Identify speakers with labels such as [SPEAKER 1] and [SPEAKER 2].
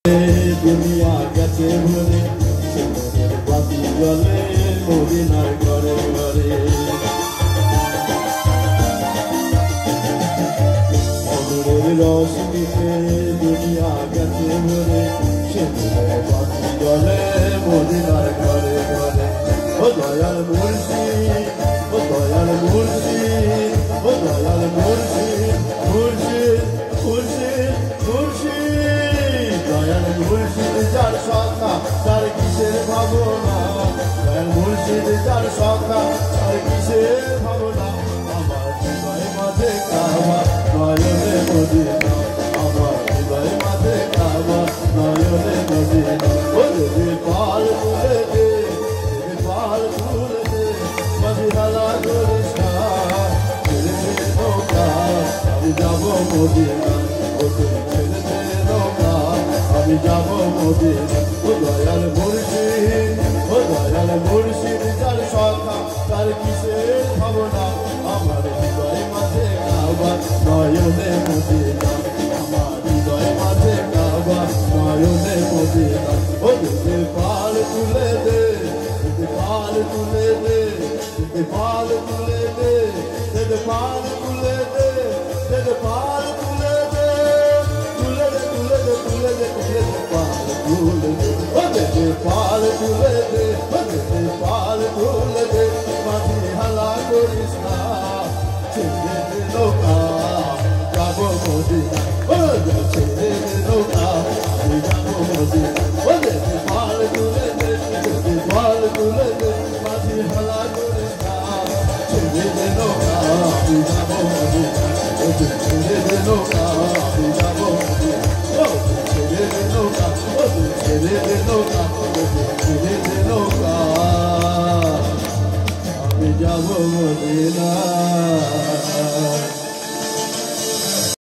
[SPEAKER 1] দুনিয়া গেছে ভরে বাতি জলে মদিনার ঘরে ঘরে অদূরের রশ্মিতে দুনিয়া গেছে ভরে বাতি জলে মদিনার ঘরে ঘরে ও দয়াল মুর্শিদ ও দয়াল মুর্শিদ ও দয়াল মুর্শিদ মুর্শিদ মুর্শিদ মুর্শিদ দয়াল মুর্শিদ যার সখা তার কিসের ভাবনা দয়াল মুর্শিদ যার সখা তার কিসের ভাবনা আমার হৃদয় মাঝে কাবা নয়নে মদিনা আমার হৃদয় মাঝে কাবা নয়নে মদিনা ও দেবী পাল তুলে দে দেবী পাল তুলে দে মদিহালা করিস না ছেড়ে দে নৌকা আমি যাব মদিনা ও তুই ছেড়ে দে নৌকা আমি যাব মদিনা ও দয়াল মুর্শিদ ও দয়াল মুর্শিদ যার সখা তার কিসের ভাবনা আমার হৃদয় মাঝে কাবা নয়নে মদিনা আমার হৃদয় মাঝে কাবা নয়নে মদিনা ও দিতে পাল তুলে দে দিতে পাল তুলে দে দিতে পাল তুলে দে দিতে পাল তুলে দে দিতে পাল তুলে দে তুলে দে তুলে দে তুলে দে তুলে দে পাল তুলে দে ও দিতে পাল তুলে দে ও দিতে পাল তুলে দে মাঝি হালা করিস না ছেড়ে দে নৌকা যাব মদিনা ও ছেড়ে দে নৌকা আমি যাব মদিনা ও দিতে পাল তুলে দে দিতে পাল তুলে দে মাঝি হালা করিস না ছেড়ে দে নৌকা আমি যাব মদিনা ও ছেড়ে দে নৌকা আমি যাব মদিনা ও ছেড়ে দে নৌকা ও ছেড়ে দে নৌকা ছেড়ে দে নৌকা আমি যাব মদিনা।